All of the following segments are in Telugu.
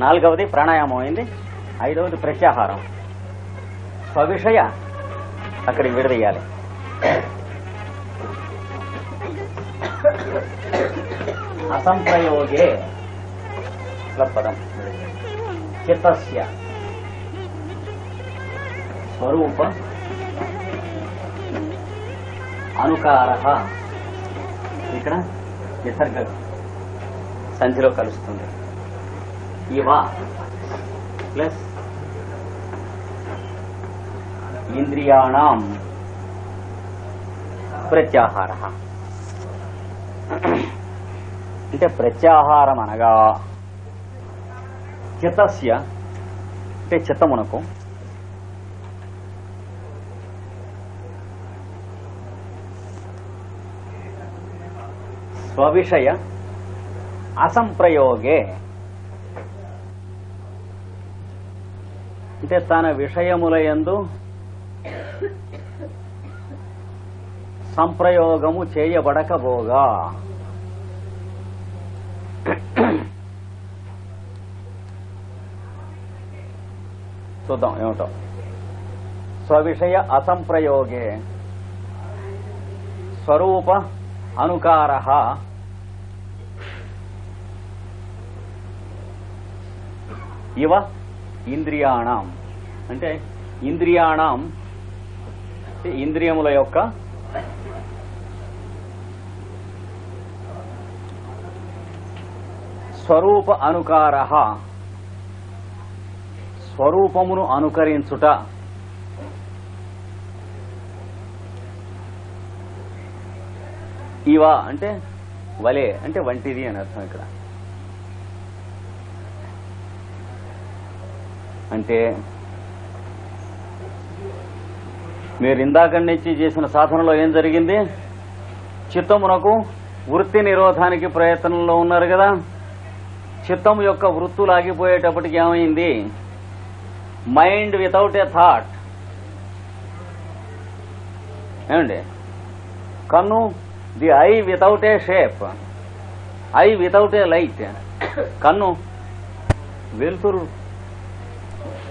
నాలుగవది ప్రాణాయామం అయింది. ఐదవది ప్రత్యాహారం. స్వవిషయ అక్కడికి విడదీయాలి. అసంప్రయోగే పదం చిత్తస్య స్వరూప అనుకారః. ఇక్కడ విసర్గ సంధిలో కలుస్తుంది. ఇవ ప్లస్ ఇంద్రియాణం ప్రత్యాహారః. అంటే ప్రత్యాహారం అనగా చిత్తస్య అంటే చిత్తమునకు స్వవిషయ అసంప్రయోగే అంటే తన విషయములయందు సంప్రయోగము చేయబడకపోగా. చూద్దాం ఏమిటో. స్వవిషయ అసంప్రయోగే స్వరూప అనుకారః ఇవ ఇంద్రియాణం. అంటే ఇంద్రియాణం ఇంద్రియముల యొక్క స్వరూప అనుకారః స్వరూపమును అనుకరించుట. ఇవ అంటే వలే అంటే వంటిది అని అర్థం. ఇక్కడ అంటే మీరు ఇందాక నుంచి చేసిన సాధనలో ఏం జరిగింది? చిత్తమునకు వృత్తి నిరోధానికి ప్రయత్నంలో ఉన్నారు కదా. చిత్తము యొక్క వృత్తులు ఆగిపోయేటప్పటికి ఏమైంది? Mind without a thought. ఏమండి? కన్ను the I without a shape, I without a light. కన్ను వెలుతురు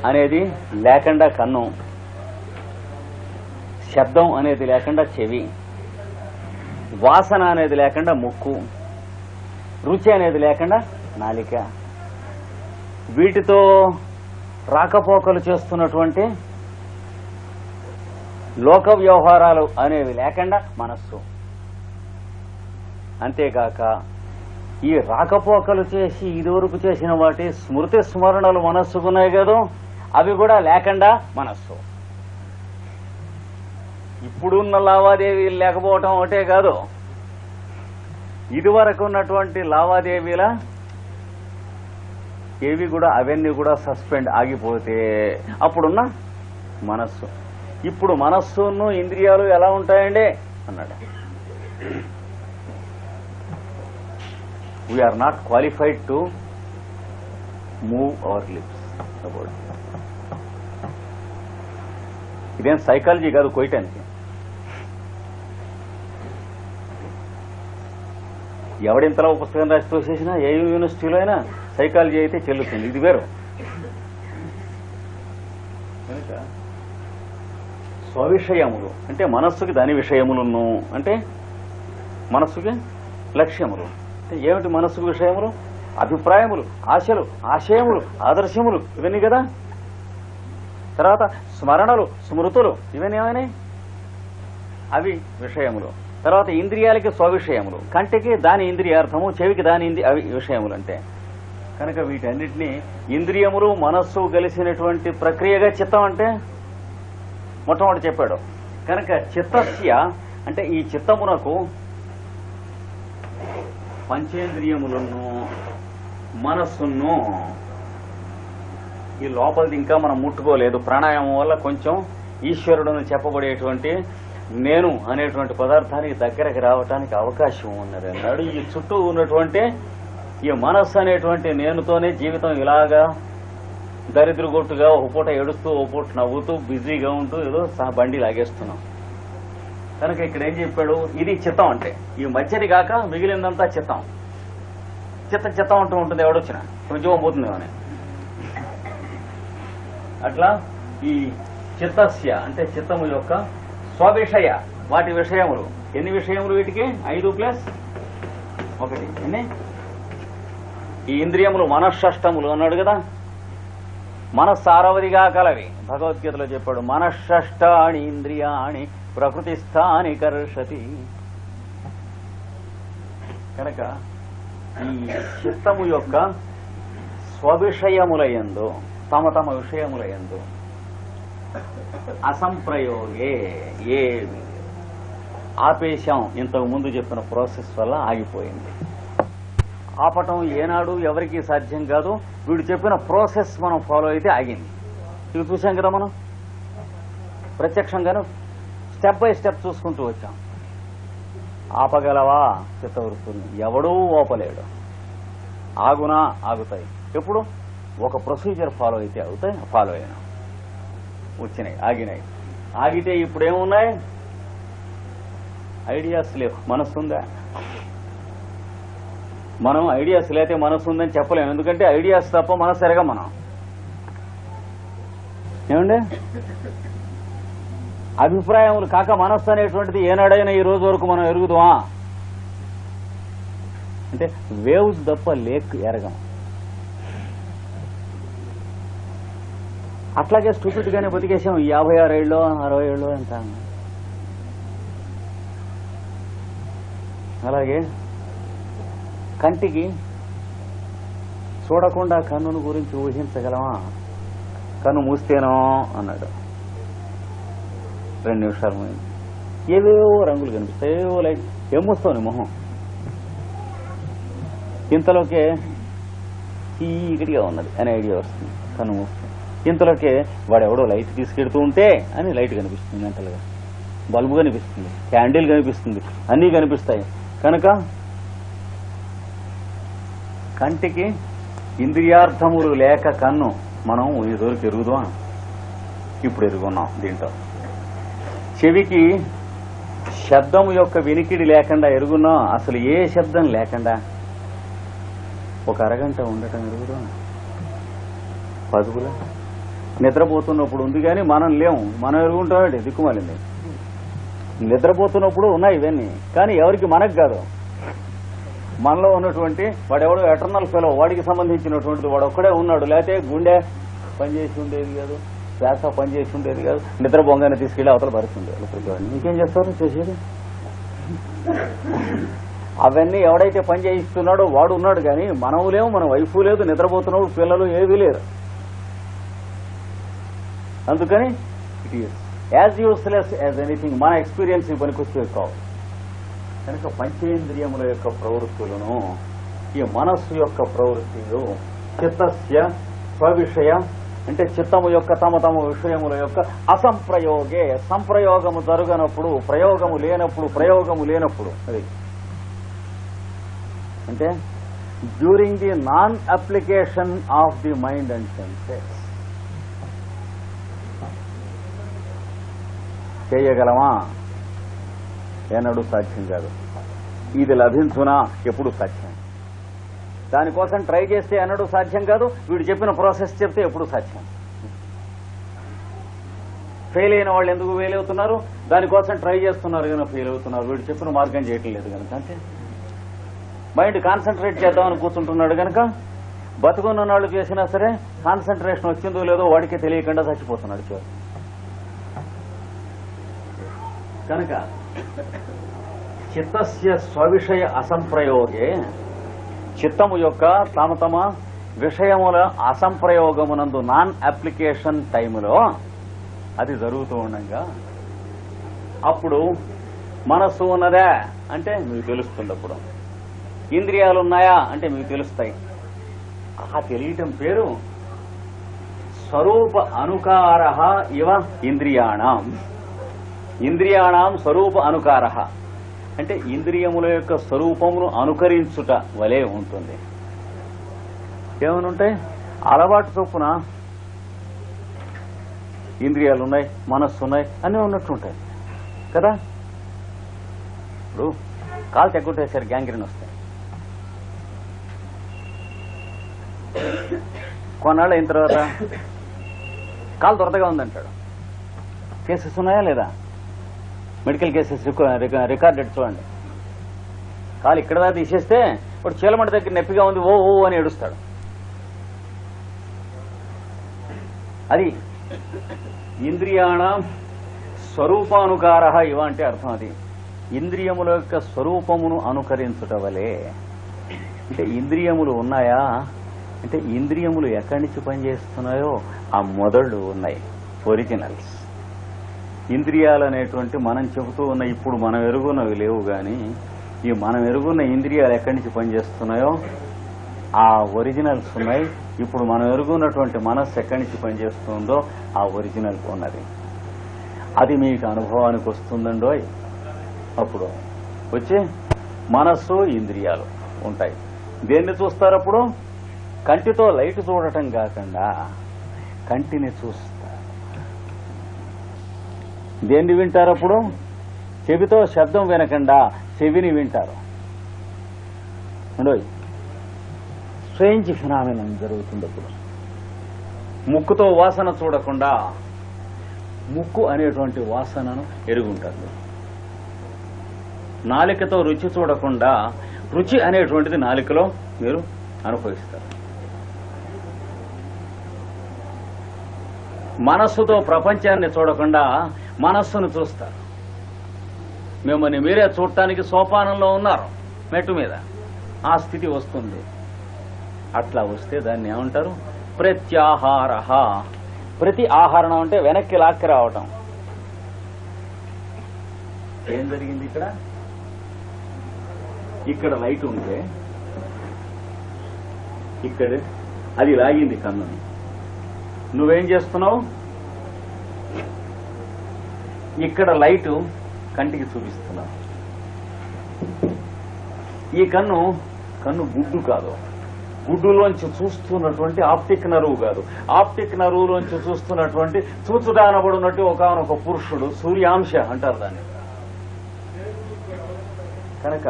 అనేది లేకుండా కన్ను, శబ్దం అనేది లేకుండా చెవి, వాసన అనేది లేకుండా ముక్కు, రుచి అనేది లేకుండా నాలిక. వీటితో రాకపోకలు చేస్తున్నటువంటి లోక వ్యవహారాలు అనేవి లేకుండా మనస్సు. అంతేకాక ఈ రాకపోకలు చేసి ఇదివరకు చేసిన వాటి స్మృతి స్మరణలు మనస్సుకున్నాయి కదా, అవి కూడా లేకుండా మనస్సు. ఇప్పుడున్న లావాదేవీలు లేకపోవటం ఒకటే కాదు, ఇదివరకు ఉన్నటువంటి లావాదేవీల ఏవి కూడా అవన్నీ కూడా సస్పెండ్ ఆగిపోతే అప్పుడున్న మనస్సు. ఇప్పుడు మనస్సును ఇంద్రియాలు ఎలా ఉంటాయండి అన్నాడు. We are not qualified to move our lips about. ఇదేం సైకాలజీ కాదు కోయటానికి. ఎవడింతలో పుస్తకం రాసి తోసేసినా ఏ యూనివర్సిటీలో అయినా సైకాలజీ అయితే చెల్లుతుంది. ఇది వేరు. కనుక స్వవిషయములు అంటే మనస్సుకి దాని విషయములను, అంటే మనస్సుకి లక్ష్యములు. అంటే ఏమిటి మనస్సుకు విషయములు? అభిప్రాయములు, ఆశలు, ఆశయములు, ఆదర్శములు, ఇవన్నీ కదా. తర్వాత స్మరణలు, స్మృతులు, ఇవన్నీ ఏమైనాయి? అవి విషయములు. తర్వాత ఇంద్రియాలకి స్వవిషయములు, కంటికి దాని ఇంద్రియార్థము, చెవికి దాని అవి విషయములు. అంటే కనుక వీటన్నిటినీ ఇంద్రియములు మనస్సు కలిసినటువంటి ప్రక్రియగా చిత్తం అంటే మొట్టమొదటి చెప్పాడు. కనుక చిత్తస్య అంటే ఈ చిత్తమునకు పంచేంద్రియములను మనస్సును ఈ లోపలిది ఇంకా మనం ముట్టుకోలేదు. ప్రాణాయామం వల్ల కొంచెం ఈశ్వరుడును చెప్పబడేటువంటి నేను అనేటువంటి పదార్థానికి దగ్గరకు రావటానికి అవకాశం ఉన్నది అన్నాడు. ఈ చుట్టూ ఉన్నటువంటి ఈ మనస్సు అనేటువంటి నేనుతోనే జీవితం ఇలాగా దరిద్రగొట్టుగా ఒక పూట ఏడుస్తూ ఒక పూట నవ్వుతూ బిజీగా ఉంటూ ఏదో బండి లాగేస్తున్నాం. కనుక ఇక్కడ ఏం చెప్పాడు? ఇది చిత్తం. అంటే ఈ మధ్యది కాక మిగిలిందంతా చిత్తం. చిత్తం చిత్తం అంటూ ఉంటుంది ఎవడొచ్చినా, ఉద్యోగం పోతుంది అని. అట్లా ఈ చిత్తస్య అంటే చిత్తము యొక్క స్వవిషయ వాటి విషయములు. ఎన్ని విషయములు వీటికి? 5 + 1 ఎన్ని? ఈ ఇంద్రియములు మనఃషష్టములు అన్నాడు కదా. మనస్సారవధిగా కలవి. భగవద్గీతలో చెప్పాడు, మనఃషష్టాని ఇంద్రియాణి ప్రకృతిస్థాని కర్షతి. కనుక ఈ చిత్తము యొక్క స్వవిషయములయందు తమ తమ విషయములయందు అసంప్రయోగే ఏ ఆపేశం ఇంతకు ముందు చెప్పిన ప్రాసెస్ వల్ల ఆగిపోయింది. ఆపటం ఏనాడు ఎవరికీ సాధ్యం కాదు. వీడు చెప్పిన ప్రాసెస్ మనం ఫాలో అయితే ఆగింది. ఇవి చూసాం కదా, మనం ప్రత్యక్షంగాను స్టెప్ బై స్టెప్ చూసుకుంటూ వచ్చాం. ఆపగలవా చిత్తవృత్తుల్ని? ఎవడూ ఓపలేడు. ఆగునా? ఆగుతాయి. ఎప్పుడు? ఒక ప్రొసీజర్ ఫాలో అయితే అవుతాయి. ఫాలో అయినా వచ్చినాయి, ఆగినాయి. ఆగితే ఇప్పుడేమున్నాయి? ఐడియాస్ లేవు. మనస్సుందా? మనం ఐడియాస్ లేతే మనస్సు ఉందని చెప్పలేము. ఎందుకంటే ఐడియాస్ తప్ప మనస్సు ఎరగ. మనం ఏమండి అభిప్రాయములు కాక మనస్సు అనేటువంటిది ఏనాడైనా ఈ రోజు వరకు మనం ఎరుగుదామా? అంటే వేవ్స్ తప్ప లేక్ ఎరగం. అట్లాగే స్టూపిడ్ గానే బతికేసాం 56 ఏళ్ళు 60 ఏళ్ళు ఎంత. అలాగే కంటికి చూడకుండా కన్నును గురించి ఊహించగలమా? కన్ను మూస్తేనో అన్నాడు. 2 నిమిషాలు పోయింది. ఏవేవో రంగులు కనిపిస్తాయి. ఏవో లైట్ ఏమొస్తావు మొహం. ఇంతలోకే చీకటిగా ఉన్నది అనే ఐడియా వస్తుంది. కన్ను మూస్తుంది. ఇంతలోకే వాడెవడో లైట్ తీసుకెడుతూ ఉంటే అని లైట్ కనిపిస్తుంది. మెంటల్గా బల్బు కనిపిస్తుంది, క్యాండిల్ కనిపిస్తుంది, అన్నీ కనిపిస్తాయి. కనుక కంటికి ఇంద్రియార్థములు లేక కన్ను మనం ఇదివరకు ఎరుగుదాం, ఇప్పుడు ఎరుగున్నాం దీంట్లో. చెవికి శబ్దం యొక్క వినికిడి లేకుండా ఎరుగున్నాం. అసలు ఏ శబ్దం లేకుండా ఒక అరగంట ఉండటం ఎరుగుదాం. పదుగుల నిద్రపోతున్నప్పుడు ఉంది కానీ మనం లేము. మనం ఎరుగుంటామండి దిక్కుమాలింది. నిద్రపోతున్నప్పుడు ఉన్నాయి ఇవన్నీ, కానీ ఎవరికి మనకు కాదు. మనలో ఉన్నటువంటి వాడెవడో ఎటర్నల్ ఫెలో, వాడికి సంబంధించినటువంటిది వాడు ఒక్కడే ఉన్నాడు. లేకపోతే గుండె పనిచేసి ఉండేది కాదు, శ్వాస పనిచేసి ఉండేది కాదు. నిద్ర బొంగానే తీసుకెళ్లి అవతల పరుస్తుంది. ఇంకేం చేస్తారు చేసేది? అవన్నీ ఎవడైతే పని చేయిస్తున్నాడో వాడు ఉన్నాడు. కానీ మనము లేవు, మన వైఫ్ లేదు, నిద్రపోతున్నప్పుడు పిల్లలు ఏవీ లేరు. అందుకని it is as useless as anything. మన ఎక్స్పీరియన్స్ పనికొచ్చేవి కావు. కనుక పంచేంద్రియముల యొక్క ప్రవృత్తులను, ఈ మనస్సు యొక్క ప్రవృత్తులు చిత్తస్య స్వవిషయ అంటే చిత్తము యొక్క తమ తమ విషయముల యొక్క అసంప్రయోగే, సంప్రయోగము జరగనప్పుడు, ప్రయోగము లేనప్పుడు అది అంటే during the non application of the mind and senses. చేయగలమా? ఏనాడు సాధ్యం కాదు. ఇది లభించునా? ఎప్పుడు సాధ్యం. దానికోసం ట్రై చేస్తే అన్నడు సాధ్యం కాదు. వీడు చెప్పిన ప్రాసెస్ చెప్తే ఎప్పుడు సాధ్యం. ఫెయిల్ అయిన వాళ్ళు ఎందుకు ఫెయిల్ అవుతున్నారు? దానికోసం ట్రై చేస్తున్నారు కనుక ఫెయిల్ అవుతున్నారు. వీడు చెప్పిన మార్గం చేయటం లేదు కనుక. అంతే. మైండ్ కాన్సన్ట్రేట్ చేద్దామని కూర్చుంటున్నాడు కనుక బతుకున్న వాళ్ళు చేసినా సరే కాన్సన్ట్రేషన్ వచ్చిందో లేదో వాడికి తెలియకుండా చచ్చిపోతున్నాడు చివరి. కనుక చిత్తస్య స్వవిషయ అసంప్రయోగే, చిత్తము యొక్క తమ తమ విషయముల అసంప్రయోగమునందు నాన్ అప్లికేషన్ టైములో అది జరుగుతూ ఉండగా అప్పుడు మనస్సు ఉన్నదా అంటే మీకు తెలుస్తుంది. అప్పుడు ఇంద్రియాలు ఉన్నాయా అంటే మీకు తెలుస్తాయి. ఆ తెలియటం పేరు స్వరూప అనుకార ఇవ ఇంద్రియాణం. ఇంద్రియాణం స్వరూప అనుకార అంటే ఇంద్రియముల యొక్క స్వరూపమును అనుకరించుట వలె ఉంటుంది. ఏమనుంటాయి? అలవాటు చొప్పున ఇంద్రియాలు ఉన్నాయి, మనస్సు ఉన్నాయి, అన్నీ ఉన్నట్టుంటాయి కదా. ఇప్పుడు కాలు తెగ్గుంటేసరి గ్యాంగ్రీన్ వస్తాయి. కొన్నాళ్ళు అయిన తర్వాత కాలు దొరదగా ఉందంటాడు. కేసెస్ ఉన్నాయా లేదా? మెడికల్ కేసెస్ రికార్డెడ్ చూడండి. కాలు ఇక్కడ దాకా తీసేస్తే ఇప్పుడు చీలమంట దగ్గర నొప్పిగా ఉంది ఓ ఓ అని ఏడుస్తాడు. అది ఇంద్రియాణ స్వరూపానుకార ఇవ అంటే అర్థం. అది ఇంద్రియముల యొక్క స్వరూపమును అనుకరించుట వలే. అంటే ఇంద్రియములు ఉన్నాయా అంటే ఇంద్రియములు ఎక్కడి నుంచి పనిచేస్తున్నాయో ఆ మొదళ్ళు ఉన్నాయి, ఒరిజినల్స్. ఇంద్రియాలు అనేటువంటి మనం చెబుతూ ఉన్న ఇప్పుడు మనం ఎరుగున్నవి లేవు, కానీ ఈ మనం ఎరుగున్న ఇంద్రియాలు ఎక్కడి నుంచి పనిచేస్తున్నాయో ఆ ఒరిజినల్స్ ఉన్నాయి. ఇప్పుడు మనం ఎరుగున్నటువంటి మనస్సు ఎక్కడి నుంచి పనిచేస్తుందో ఆ ఒరిజినల్ ఉన్నది. అది మీకు అనుభవానికి వస్తుందండో. అప్పుడు వచ్చి మనస్సు ఇంద్రియాలు ఉంటాయి. దేన్ని చూస్తారు అప్పుడు? కంటితో లైట్ చూడటం కాకుండా కంటిని చూస్తారు. దేన్ని వింటారు అప్పుడు? చెవితో శబ్దం వినకుండా చెవిని వింటారు. స్ట్రేంజ్ ఫినామినన్ జరుగుతుంది అప్పుడు. ముక్కుతో వాసన చూడకుండా ముక్కు అనేటువంటి వాసనను ఎరుగుంటారు. నాలికతో రుచి చూడకుండా రుచి అనేటువంటిది నాలికలో మీరు అనుభవిస్తారు. మనస్సుతో ప్రపంచాన్ని చూడకుండా మనస్సును చూస్తారు. మిమ్మల్ని మీరే చూడటానికి సోపానంలో ఉన్నారు, మెట్టు మీద. ఆ స్థితి వస్తుంది. అట్లా వస్తే దాన్ని ఏమంటారు? ప్రత్యాహార. ప్రతి ఆహరణం అంటే వెనక్కి లాక్కి రావటం. ఏం జరిగింది ఇక్కడ? ఇక్కడ లైట్ ఉంటే ఇక్కడ అది లాగింది కన్నుని. నువ్వేం చేస్తున్నావు? ఇక్కడ లైటు కంటికి చూపిస్తున్నావు. ఈ కన్ను గుడ్డు కాదు, గుడ్డులోంచి చూస్తున్నటువంటి ఆప్టిక్ నరువు కాదు. ఆప్టిక్ నరువులోంచి చూస్తున్నటువంటి చూచుడానబడినట్టు ఒకనొక పురుషుడు, సూర్యాంశ అంటారు దాన్ని. కనుక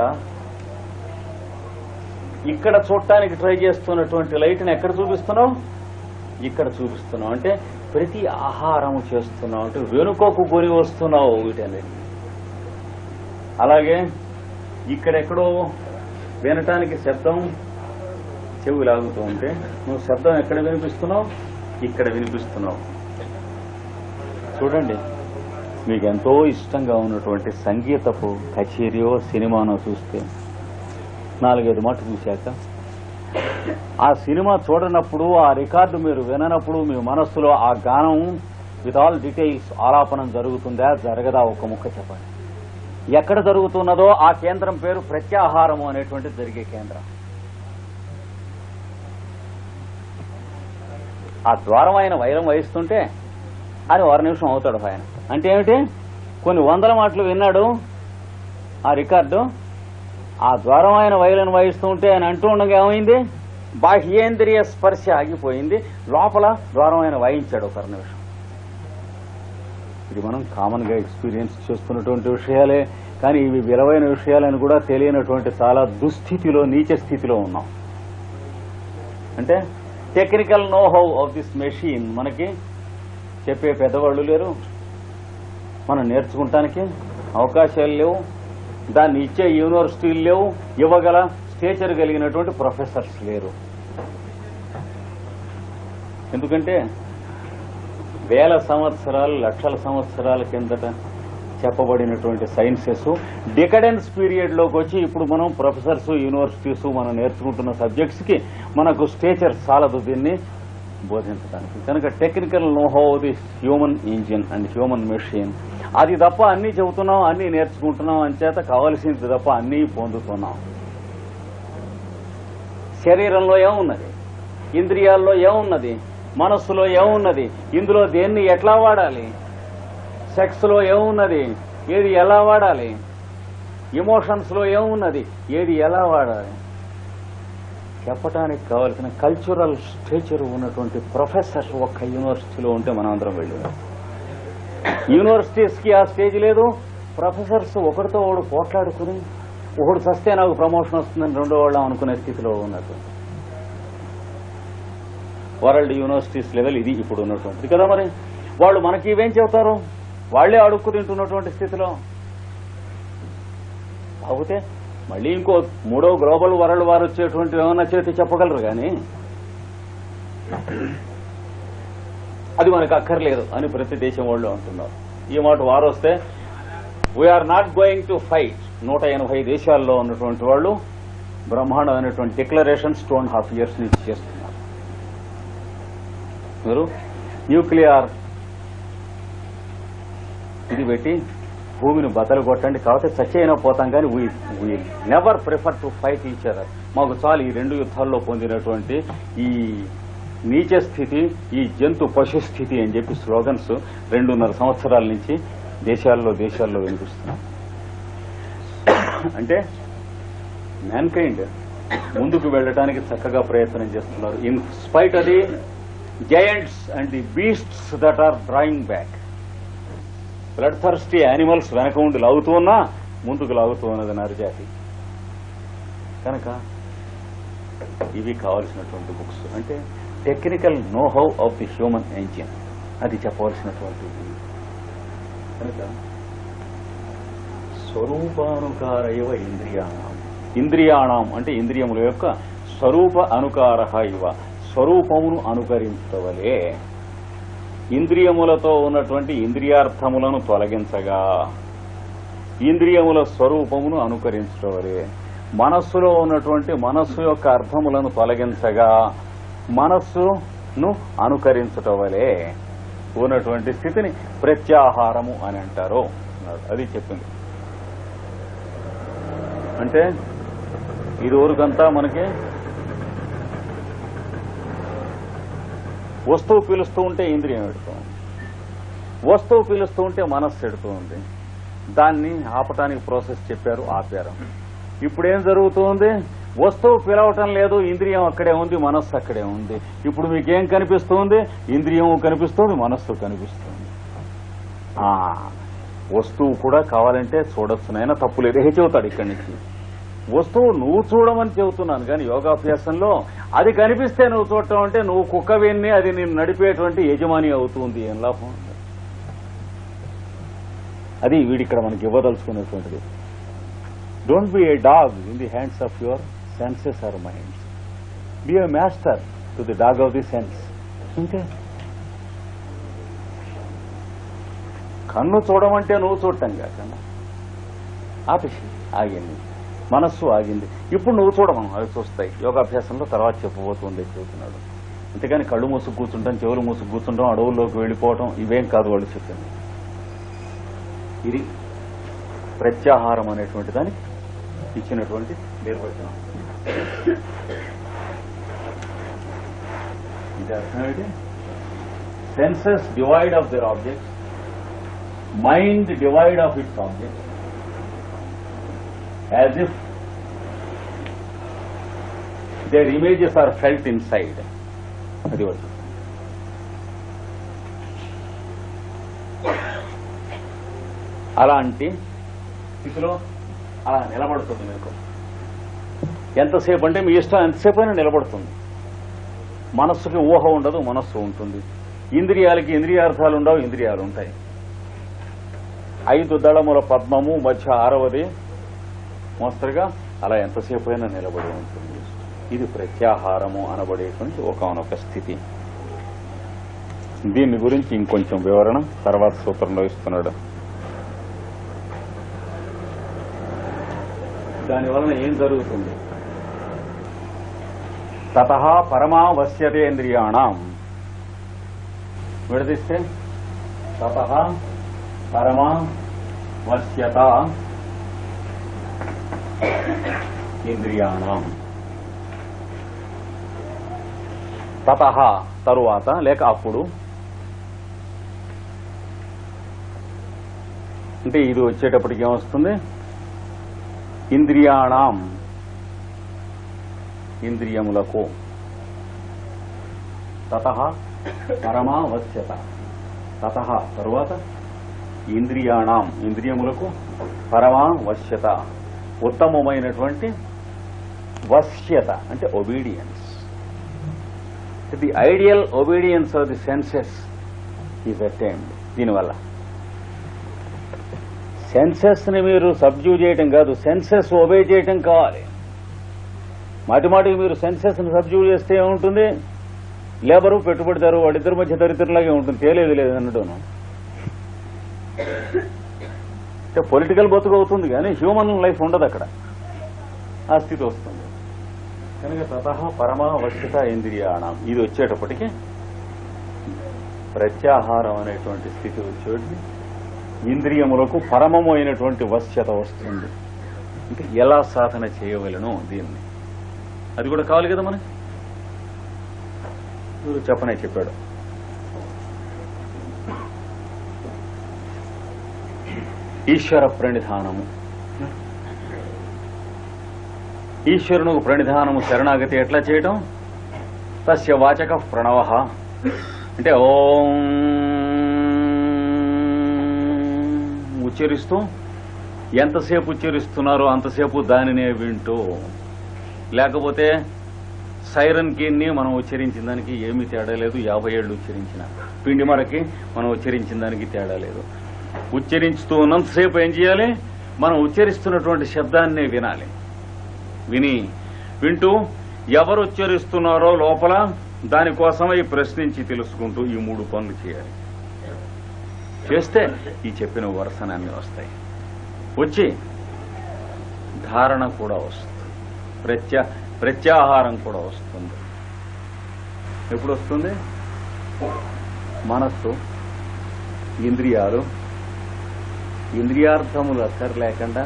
ఇక్కడ చూడటానికి ట్రై చేస్తున్నటువంటి లైట్ని ఎక్కడ చూపిస్తున్నావు? ఇక్కడ చూపిస్తున్నావు. అంటే ప్రతి ఆహారము చేస్తున్నావు, అంటే వెనుకకు గురి వస్తున్నావు వీటనేది. అలాగే ఇక్కడెక్కడో వినటానికి శబ్దం చెవి లాగుతూ ఉంటే నువ్వు శబ్దం ఎక్కడ వినిపిస్తున్నావు? ఇక్కడ వినిపిస్తున్నావు. చూడండి, మీకు ఎంతో ఇష్టంగా ఉన్నటువంటి సంగీతపు కచేరీయో సినిమానో చూస్తే 4-5 మాటలు చూశాక ఆ సినిమా చూడనప్పుడు, ఆ రికార్డు మీరు విననప్పుడు మీ మనస్సులో ఆ గానం విత్ ఆల్ డీటెయిల్స్ ఆలాపనం జరుగుతుందా జరగదా? ఒక ముక్క చెప్పండి. ఎక్కడ జరుగుతున్నదో ఆ కేంద్రం పేరు ప్రత్యాహారము అనేటువంటిది జరిగే కేంద్రం. ఆ ద్వారం ఆయన వైరం వహిస్తుంటే అని 1 నిమిషం అవుతాడు ఆయన. అంటే ఏమిటి? కొన్ని 100 మాటలు విన్నాడు ఆ రికార్డు. ఆ ద్వారం ఆయన వైలను వహిస్తూ ఉంటే ఆయన అంటూ ఉండగా ఏమైంది? బాహ్యేంద్రియ స్పర్శ ఆగిపోయింది, లోపల ద్వారం ఆయన వాయించాడు 1 నిమిషం. ఇది మనం కామన్ గా ఎక్స్పీరియన్స్ చేస్తున్నటువంటి విషయాలే, కానీ ఇవి విలువైన విషయాలని కూడా తెలియనటువంటి చాలా దుస్థితిలో, నీచ స్థితిలో ఉన్నాం. అంటే technical know how of this machine మనకి చెప్పే పెద్దవాళ్ళు లేరు, మనం నేర్చుకుంటానికి అవకాశాలు లేవు, దాన్ని ఇచ్చే యూనివర్సిటీలు లేవు, ఇవ్వగల స్టేచర్ కలిగినటువంటి ప్రొఫెసర్స్ లేరు. ఎందుకంటే వేల సంవత్సరాలు, లక్షల సంవత్సరాల కిందట చెప్పబడినటువంటి సైన్సెస్ డికడెన్స్ పీరియడ్ లోకి వచ్చి ఇప్పుడు మనం ప్రొఫెసర్స్, యూనివర్సిటీస్ మనం నేర్చుకుంటున్న సబ్జెక్ట్స్ కి మనకు స్టేచర్ చాలదు దీన్ని బోధించడానికి. కనుక technical know how the human engine and human machine, అది తప్ప అన్ని చెబుతున్నాం, అన్ని నేర్చుకుంటున్నాం, అంచేత కావలసింది తప్ప అన్ని పొందుతున్నాం. శరీరంలో ఏమున్నది? ఇంద్రియాల్లో ఏమున్నది? మనస్సులో ఏమున్నది? ఇందులో దేన్ని ఎట్లా వాడాలి? సెక్స్ లో ఏమున్నది? ఏది ఎలా వాడాలి? ఎమోషన్స్ లో ఏమున్నది? ఏది ఎలా వాడాలి? చెప్పటానికి కావలసిన కల్చరల్ స్టేచర్ ఉన్నటువంటి ప్రొఫెసర్స్ ఒక్క యూనివర్సిటీలో ఉంటే మనం అందరం వెళ్ళాం. యూనివర్సిటీస్ కి ఆ స్టేజ్ లేదు. ప్రొఫెసర్స్ ఒకరితో ఒకడు పోట్లాడుకుని ఒకడు చస్తే నాకు ప్రమోషన్ వస్తుందని రెండో వాళ్ళం అనుకునే స్థితిలో ఉన్నట్టు. వరల్డ్ యూనివర్సిటీస్ లెవెల్ ఇది ఇప్పుడు ఉన్నటువంటిది కదా. మరి వాళ్ళు మనకి ఇవేం చెబుతారు? వాళ్లే అడుక్కు తింటున్నటువంటి స్థితిలో. కాకపోతే మళ్ళీ ఇంకో 3వ గ్లోబల్ వరల్డ్ వార్ వచ్చేటువంటి ఏమన్నా చేతి చెప్పగలరు, కానీ అది మనకు అక్కర్లేదు అని ప్రతి దేశం వాళ్ళు అంటున్నారు. ఈ మాట వారు వస్తే we are not going to fight 180 దేశాల్లో ఉన్నటువంటి వాళ్ళు బ్రహ్మాండమైనటువంటి డిక్లరేషన్స్ 2.5 years నుంచి చేస్తున్నారు. మీరు న్యూక్లియర్ ఇది పెట్టి భూమిని బతలు కొట్టండి, కాకపోతే చచ్చైనా పోతాం, కానీ we never prefer to fight each other. మాకు చాలు ఈ 2 యుద్ధాల్లో పొందినటువంటి ఈ నీచ స్థితి, ఈ జంతు పశు స్థితి అని చెప్పి స్లోగన్స్ 2.5 సంవత్సరాల నుంచి దేశాల్లో వినిపిస్తున్నాం. అంటే మ్యాన్కైండ్ ముందుకు వెళ్ళడానికి చక్కగా ప్రయత్నం చేస్తున్నారు. In spite of the giants and the beasts that are drawing back. Bloodthirsty animals వెనక ఉండి లాగుతూ ఉన్నా ముందుకు లాగుతూ ఉన్నది నరజాతి. కనుక ఇవి కావలసినటువంటి బుక్స్. అంటే technical knowhow of the human engine అది చెప్పవలసినటువంటి. కనుక స్వరూపానుకారయవ ఇంద్రియాణం అంటే ఇంద్రియముల యొక్క స్వరూప అనుకార ఇవ స్వరూపమును అనుకరించవలే. ఇంద్రియములతో ఉన్నటువంటి ఇంద్రియార్థములను తొలగించగా ఇంద్రియముల స్వరూపమును అనుకరించవలే. మనస్సులో ఉన్నటువంటి మనస్సు యొక్క అర్థములను తొలగించగా మనస్సును అనుకరించటవలే ఉన్నటువంటి స్థితిని ప్రత్యాహారము అని అంటారు. అది చెప్పింది. అంటే ఈ రోజుకంతా మనకి వస్తువు పిలుస్తూ ఉంటే ఇంద్రియం ఎడుతుంది, వస్తువు పిలుస్తూ ఉంటే మనస్సు ఎడుతూ ఉంది. దాన్ని ఆపటానికి ప్రాసెస్ చెప్పారు, ఆపారు. ఇప్పుడేం జరుగుతుంది? వస్తువు పిలవటం లేదు, ఇంద్రియం అక్కడే ఉంది, మనస్సు అక్కడే ఉంది. ఇప్పుడు మీకేం కనిపిస్తుంది? ఇంద్రియం కనిపిస్తుంది, మనస్సు కనిపిస్తుంది. వస్తువు కూడా కావాలంటే చూడొచ్చునైనా తప్పులేదు చెబుతాడు ఇక్కడి నుంచి. వస్తువు నువ్వు చూడమని చెబుతున్నాను, కానీ యోగాభ్యాసంలో అది కనిపిస్తే నువ్వు చూడటం అంటే నువ్వు కుక్క వెన్ని అది నేను నడిపేటువంటి యజమాని అవుతుంది. ఏం లాభం? అది వీడిక్కడ మనకి ఇవ్వదలుచుకునేటువంటిది. Don't be a dog in the hands of your senses or minds. Be a master to the dog of the sense. అంటే కన్ను చూడమంటే నువ్వు చూడటం కాకుండా ఆపేసి ఆగింది, మనస్సు ఆగింది. ఇప్పుడు నువ్వు చూడమను, అవి చూస్తాయి. యోగాభ్యాసంలో తర్వాత చెప్పబోతుంది చెబుతున్నాడు. అంతేగాని కళ్ళు మూసుకు కూర్చుంటాం, చెవులు మూసుకు కూర్చుంటాం, అడవుల్లోకి వెళ్ళిపోవటం ఇవేం కాదు వాళ్ళు చెప్పింది. ఇది ప్రత్యాహారం అనేటువంటి దానికి ఇచ్చినటువంటి నిర్వచనం. ఇది అర్థమేంటి? Senses devoid of their objects, mind devoid of its objects as if their images are felt inside. అది వచ్చి అలాంటి స్థితిలో అలా నిలబడుతుంది. మీకు ఎంతసేపు అంటే మీ ఇష్టం ఎంతసేపు అయినా నిలబడుతుంది. మనస్సుకి ఊహ ఉండదు, మనస్సు ఉంటుంది. ఇంద్రియాలకి ఇంద్రియార్థాలు ఉండవు, ఇంద్రియాలు ఉంటాయి. 5 దళముల పద్మము మధ్య 6వది మోస్తరుగా అలా ఎంతసేపు అయినా నిలబడి ఉంటుంది. ఇది ప్రత్యాహారము అనబడేటువంటి ఒకానొక స్థితి. దీని గురించి ఇంకొంచెం వివరణ తర్వాత సూత్రంలో ఇస్తున్నాడు. దానివలన ఏం జరుగుతుంది? తతః పరమావశ్యతేంద్రియాణం విడదీస్తే తతః పరమావశ్యత ఇంద్రియాణం. తతః తరువాత లేక అప్పుడు, అంటే ఇది వచ్చేటప్పటికి ఏమొస్తుంది? ఇంద్రియాణం ఇంద్రియములకు. తతః పరమావశ్యత, తతః తరువాత ఇంద్రియాణం ఇంద్రియములకు పరమావశ్యత ఉత్తమమైనటువంటి వశ్యత అంటే obedience. The ideal obedience of the senses is attained. దీనివల్ల సెన్సెస్ ని మీరు సబ్డ్యూ చేయటం కాదు, సెన్సెస్ ఒబే చేయటం కావాలి. మాటిమాటికి మీరు సెన్సెస్ ని సబ్డ్యూ చేస్తే ఏముంటుంది? లేబరు పెట్టుబడిదారు వాడిద్దరి మధ్య దరిద్రంలాగే ఉంటుంది, తేలేదు లేదు అన్నట్టును. పొలిటికల్ బతుకు అవుతుంది కానీ హ్యూమన్ లైఫ్ ఉండదు అక్కడ, ఆ స్థితి వస్తుంది. కనుక తతః పరమావశ్యత ఇంద్రియాణం ఇది వచ్చేటప్పటికి ప్రత్యాహారం అనేటువంటి స్థితి వచ్చేటి ఇంద్రియములకు పరమము అయినటువంటి వశ్యత వస్తుంది. అంటే ఎలా సాధన చేయవలను దీన్ని, అది కూడా కావాలి కదా మనకి. చెప్పనే చెప్పాడు. ఈశ్వర ప్రణిధానము, ఈశ్వరునికి ప్రణిధానము శరణాగతి ఎట్లా చేయటం? తస్య వాచక ప్రణవ అంటే ఓం ఉచ్చరిస్తూ ఎంతసేపు ఉచ్చరిస్తున్నారో అంతసేపు దానినే వింటూ, లేకపోతే సైరన్ కీన్ని మనం ఉచ్చరించిన దానికి ఏమీ తేడా లేదు. 50 ఏళ్ళు ఉచ్చరించిన పిండి మరకి మనం ఉచ్చరించిన దానికి తేడా లేదు. ఉచ్చరిస్తూ ఉన్నంతసేపు ఏం చేయాలి? మనం ఉచ్చరిస్తున్నటువంటి శబ్దాన్ని వినాలి. వింటూ ఎవరు ఉచ్చరిస్తున్నారో లోపల దానికోసమై ప్రశ్నించి తెలుసుకుంటూ ఈ 3 పనులు చేయాలి. చేస్తే ఈ చెప్పిన వరుసనన్నీ వస్తాయి. వచ్చి ధారణ కూడా వస్తుంది, ప్రత్యాహారం కూడా వస్తుంది. ఎప్పుడు వస్తుంది? మనస్సు, ఇంద్రియార్థములు అక్కర్లేకుండా,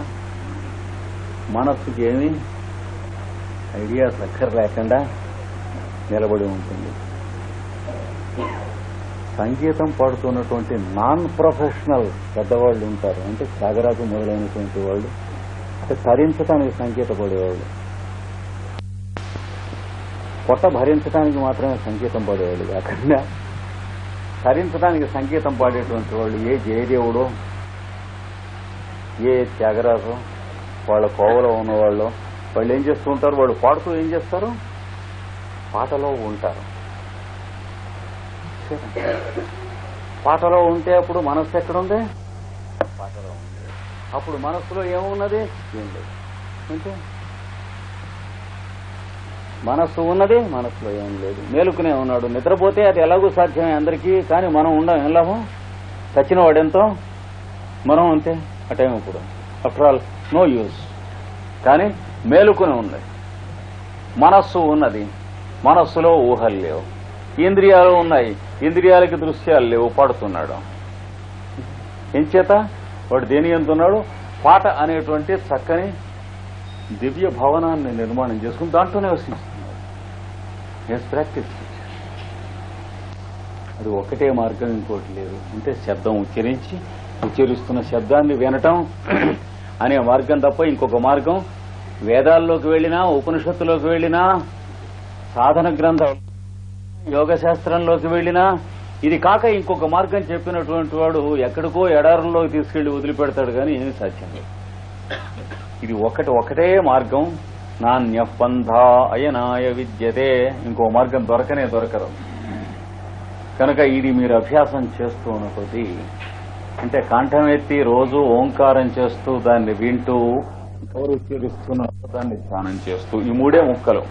మనస్సుకి ఏమి ఐడియాస్ అక్కర్లేకుండా నిలబడి ఉంటుంది. సంగీతం పాడుతున్నటువంటి నాన్ ప్రొఫెషనల్ పెద్దవాళ్ళు ఉంటారు, అంటే త్యాగరాజు మొదలైనటువంటి వాళ్ళు, అంటే తరించడానికి సంగీత పడేవాళ్ళు, పొట్ట భరించడానికి మాత్రమే సంగీతం పాడేవాళ్ళు కాకుండా తరించడానికి సంగీతం పాడేటువంటి వాళ్ళు ఏ జయదేవుడో ఏ త్యాగరాజు వాళ్ళ కోవలో ఉన్నవాళ్ళు వాళ్ళు ఏం చేస్తూ ఉంటారు? వాళ్ళు పాడుతూ ఏం చేస్తారు? పాటలో ఉంటారు. పాటలో ఉంటే అప్పుడు మనస్సు ఎక్కడుంది? పాటలో ఉంది. అప్పుడు మనస్సులో ఏమున్నది? ఏం లేదు. అంటే మనస్సు ఉన్నది, మనస్సులో ఏం లేదు. మేలుకునే ఉన్నాడు. నిద్రపోతే అది ఎలాగూ సాధ్యమే అందరికీ, కానీ మనం ఉండం. ఏం లాభం? చచ్చిన వాడెంతో, మనం అంతే ఆ టైం. ఇప్పుడు ఆఫ్టర్ ఆల్ నో యూజ్. కానీ మేలుకుని ఉన్నది, మనస్సు ఉన్నది, మనస్సులో ఊహలు లేవు. ఇంద్రియాలు ఉన్నాయి, ఇంద్రియాలకి దృశ్యాలు లేవు. పాడుతున్నాడు. ఎంచేత వాడు దేని ఎంతున్నాడు? పాట అనేటువంటి చక్కని దివ్య భవనాన్ని నిర్మాణం చేసుకుని దాంట్లోనే వస్తున్నాడు. ప్రాక్టీస్. అది ఒకటే మార్గం, ఇంకోటి లేదు. అంటే శబ్దం ఉచ్చరిస్తున్న శబ్దాన్ని వినటం అనే మార్గం తప్ప ఇంకొక మార్గం వేదాల్లోకి వెళ్ళినా, ఉపనిషత్తులోకి వెళ్ళినా, సాధన గ్రంథం యోగ శాస్త్రంలోకి వెళ్ళినా ఇది కాక ఇంకొక మార్గం చెప్పినటువంటి వాడు ఎక్కడికో ఎడారుల్లోకి తీసుకెళ్లి వదిలిపెడతాడు, కానీ ఏమీ సాధ్యం లేదు. ఇది ఒకటే మార్గం. నాణ్యపంథ అయనాయ విద్యతే. ఇంకో మార్గం దొరకరు. కనుక ఇది మీరు అభ్యాసం చేస్తూ ఉన్న కొద్దీ, అంటే కంఠం ఎత్తి రోజు ఓంకారం చేస్తూ దాన్ని వింటూ ఎవరు ఉచ్చరిస్తున్నారు దాన్ని ధ్యానం చేస్తూ, ఈ 3 ముక్కలు.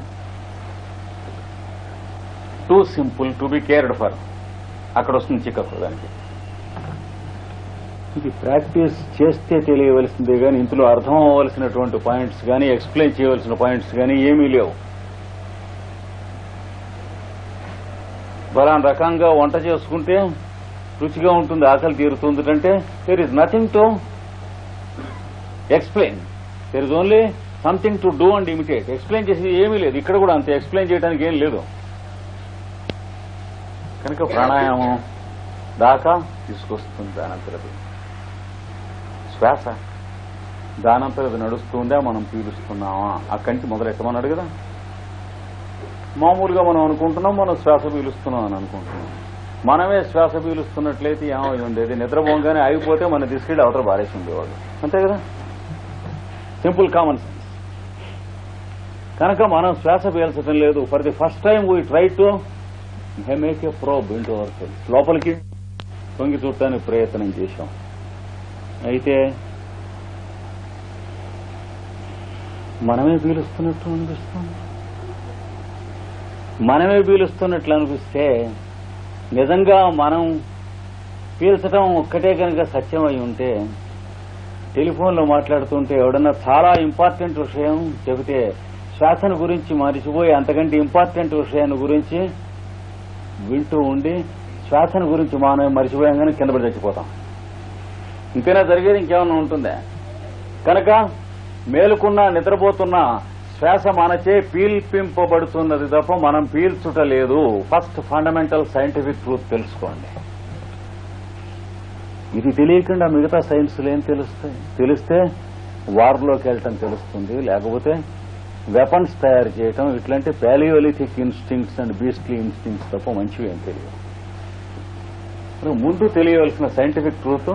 Too simple to be cared for. అక్కడ వస్తుంది చిక్కకు దానికి. ఇది ప్రాక్టీస్ చేస్తే తెలియవలసిందే కానీ ఇందులో అర్థం అవ్వవలసినటువంటి పాయింట్స్ కానీ ఎక్స్ప్లెయిన్ చేయవలసిన పాయింట్స్ కానీ ఏమీ లేవు. బలాన్ రకంగా వంట చేసుకుంటే రుచిగా ఉంటుంది, ఆకలి తీరుతుంది అంటే there is nothing to explain, there is only something to do and imitate. Explain చేసేది ఏమీ లేదు. ఇక్కడ కూడా అంతే, ఎక్స్ప్లెయిన్ చేయడానికి ఏం లేదు. కనుక ప్రాణాయామం దాకా తీసుకొస్తుంది దానంతరది. శ్వాస దానంతరది నడుస్తుందా, మనం పీలుస్తున్నామా? అక్కడి నుంచి మొదలెట్టమన్నాడు కదా. మామూలుగా మనం అనుకుంటున్నాం మనం శ్వాస పీలుస్తున్నాం అని అనుకుంటున్నాం. మనమే శ్వాస పీలుస్తున్నట్లయితే ఏమై ఉండేది? నిద్రపోగానే ఆగిపోతే మనం తీసుకెళ్లి అవతల బారేసి ఉండేవాళ్ళు, అంతే కదా. Simple common sense. కనుక మనం శ్వాస పీల్చడం లేదు. For the first time we try to make a probe into hour cells. లోపలికి తొంగి చూడటానికి ప్రయత్నం చేశాం. అయితే మనమే పీలుస్తున్నట్టు అనిపిస్తుంది. మనమే పీలుస్తున్నట్లు అనిపిస్తే నిజంగా మనం పీల్చడం ఒక్కటే కనుక సత్యం అయి ఉంటే, టెలిఫోన్లో మాట్లాడుతుంటే ఎవడన్నా చాలా ఇంపార్టెంట్ విషయం చెబితే శ్వాసను గురించి మరిచిపోయి అంతకంటే ఇంపార్టెంట్ విషయాన్ని గురించి వింటూ ఉండి శ్వాసను గురించి మనం మరిచిపోయాంగానే కింద పడి చచ్చిపోతాం. ఇంతైనా జరిగేది ఇంకేమన్నా ఉంటుందా? కనుక మేలుకున్నా నిద్రపోతున్నా శ్వాస మనచే పీల్పింపబడుతున్నది తప్ప మనం పీల్చుట లేదు. ఫస్ట్ ఫండమెంటల్ సైంటిఫిక్ ట్రూత్ తెలుసుకోండి. ఇది తెలియకుండా మిగతా సైన్స్లు ఏం తెలుస్తాయి? తెలిస్తే వార్లోకి వెళ్ళటం తెలుస్తుంది, లేకపోతే వెపన్స్ తయారు చేయటం, ఇట్లాంటి paleolithic instincts and beastly instincts తప్ప మంచివి ఏం తెలియదు. ముందు తెలియవలసిన సైంటిఫిక్ ట్రూత్,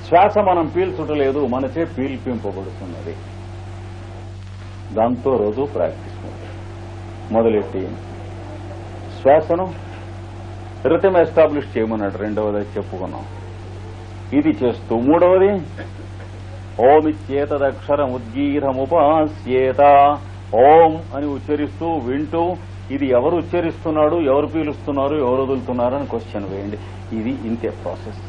శ్వాస మనం పీల్చుటలేదు, మనచే పీల్పింపబడుతున్నది. దాంతో రోజు ప్రాక్టీస్ మొదలెట్టి శ్వాసను రిథమ్ ఎస్టాబ్లిష్ చేయమన్నాడు. రెండవది చెప్పుకున్నాం. ఇది చేస్తూ మూడవది ఓమిచ్చేతదక్షరముద్గీరముపాస్యేత, ఓం అని ఉచ్చరిస్తూ వింటూ ఇది ఎవరు ఉచ్చరిస్తున్నాడు, ఎవరు పీలుస్తున్నారు, ఎవరు వదులుతున్నారు అని క్వశ్చన్ వేయండి. ఇది ఇంతే ప్రాసెస్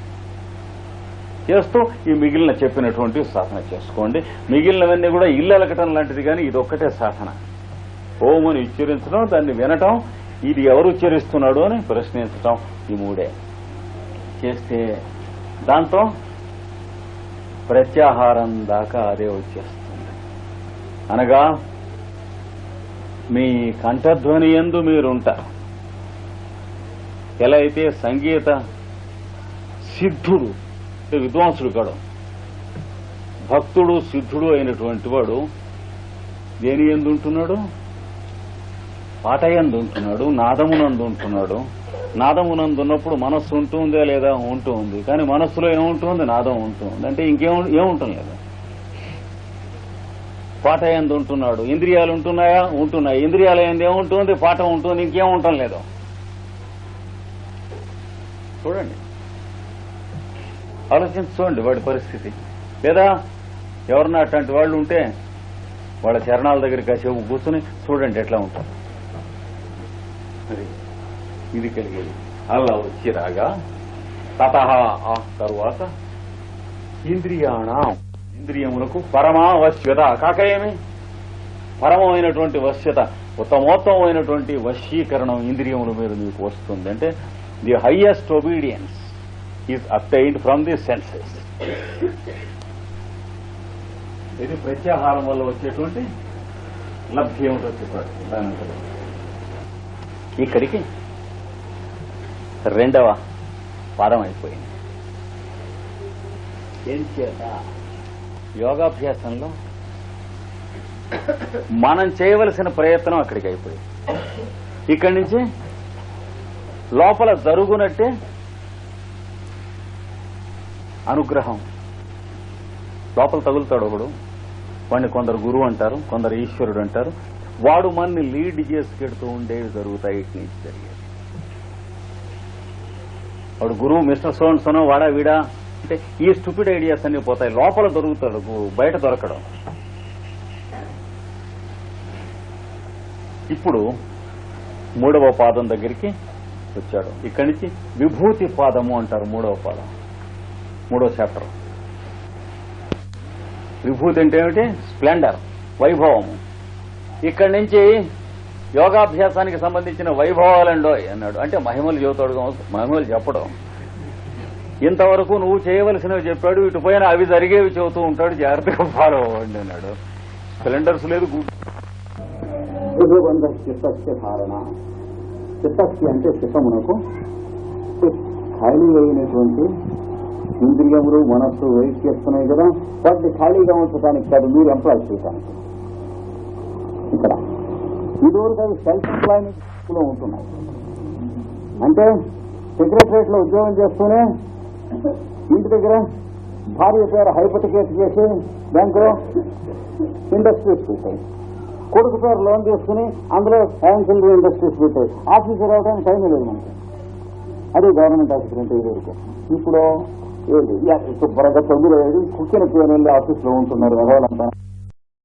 చేస్తూ ఈ మిగిలిన చెప్పినటువంటి సాధన చేసుకోండి. మిగిలినవన్నీ కూడా ఇల్లు అలకటం లాంటిది, కానీ ఇది ఒక్కటే సాధన. ఓం అని ఉచ్చరించడం, దాన్ని వినటం, ఇది ఎవరు ఉచ్చరిస్తున్నాడు అని ప్రశ్నించటం, ఈ మూడే చేస్తే దాంతో ప్రత్యాహారం దాకా అదే వచ్చేస్తుంది. అనగా మీ కంఠధ్వని యందు మీరుంటారు. ఎలా అయితే సంగీత సిద్ధుడు విద్వాంసుడు కాడు, భక్తుడు సిద్ధుడు అయినటువంటి వాడు దేని యందు ఉంటున్నాడు? పాట యందు ఉంటున్నాడు, నాదమునందు ఉంటున్నాడు. నాదమునందున్నప్పుడు మనస్సు ఉంటుందే లేదా? ఉంటుంది. కానీ మనస్సులో ఏముంటుంది? నాదం ఉంటుంది. అంటే ఏముంటుంది లేదా? పాట యందు ఉంటున్నాడు. ఇంద్రియాలు ఉంటున్నాయా? ఉంటున్నాయి. ఇంద్రియాల యందు ఏముంటుంది? పాట ఉంటుంది. ఇంకేముంటం లేదు. చూడండి, ఆలోచించుకోండి వాడి పరిస్థితి. లేదా ఎవరన్నా అట్లాంటి వాళ్ళు ఉంటే వాళ్ళ చరణాల దగ్గర కాసేపు కూర్చుని చూడండి ఎట్లా ఉంటారు. మరి ఇది కలిగేది. అలా వచ్చి రాగా తతః ఆ తరువాత ఇంద్రియములకు పరమావశ్యత కాక ఏమి? పరమమైనటువంటి వశ్యత, ఉత్తమోత్తమైనటువంటి వశీకరణం ఇంద్రియముల మీద మీకు వస్తుంది. అంటే the highest obedience is obtained from the senses. ఇది ప్రత్యాహారం వల్ల వచ్చేటువంటి లబ్ధి ఏమిటో చెప్పాడు. దాని ఇక్కడికి రెండవ పాదం అయిపోయింది. ఏం చేత యోగాభ్యాసంలో మనం చేయవలసిన ప్రయత్నం అక్కడికి అయిపోయింది. ఇక్కడి నుంచి లోపల జరుగునట్టే అనుగ్రహం. లోపల తగులుతాడు ఒకడు, వాడిని కొందరు గురువు అంటారు, కొందరు ఈశ్వరుడు అంటారు. వాడు మనని లీడ్ చేసుకెడుతూ ఉండేవి జరుగుతాయి. ఇటు నుంచి జరిగేది వాడు గురువు మిస్టర్ సోన్సనో వాడా వీడా అంటే ఈ స్టూపిడ్ ఐడియాస్ అన్ని పోతాయి. లోపల దొరుకుతాడు గురువు, బయట దొరకడం. ఇప్పుడు మూడవ పాదం దగ్గరికి వచ్చాడు. ఇక్కడి నుంచి విభూతి పాదము అంటారు. మూడవ పాదం, మూడో చాప్టర్. విభూతి అంటే ఏమిటి? స్ప్లెండర్, వైభవము. ఇక్కడి నుంచి యోగాభ్యాసానికి సంబంధించిన వైభవాలండో అన్నాడు. అంటే మహిమలు చెబుతాడు, మహిమలు చెప్పడం. ఇంతవరకు నువ్వు చేయవలసినవి చెప్పాడు, ఇటు పోయిన అవి జరిగేవి చెబుతూ ఉంటాడు, జాగ్రత్తగా ఫాలో అవ్వండి అన్నాడు. స్ప్లెండర్స్ లేదు. ధారణ, చిత్తస్య అంటే చిత్తమునకు ఖాళీ అయినటువంటి ఇంద్రియములు మనస్సు వెయిట్ చేస్తున్నాయి కదా, వాటిని ఖాళీగా ఉంచడానికి కాదు, మీరు ఎంప్లాయ్ చేయడానికి. ఇక్కడ ఇదివరకు అవి సెల్ఫ్ ఎంప్లాయ్మెంట్ లో ఉంటున్నాయి. అంటే సెక్రటరియట్ లో ఉద్యోగం చేస్తూనే ఇంటి దగ్గర భార్య పేరు హైపోథికేట్ చేసి బ్యాంకులో ఇండస్ట్రీస్ పెట్టాయి. కొడుకు పేరు లోన్ తీసుకుని అందులో హ్యాండ్ ఇండస్ట్రీస్ పెట్టాయి. ఆఫీసర్ రావడానికి టైం లేదు మనకి. అదే గవర్నమెంట్ ఆఫీసర్ అంటే ఇదివరకు. ఇప్పుడు శుభ్రంగా 9 కుక్కిన పేరు వెళ్ళి ఆఫీస్లో ఉంటున్నారు ఎవరంతా.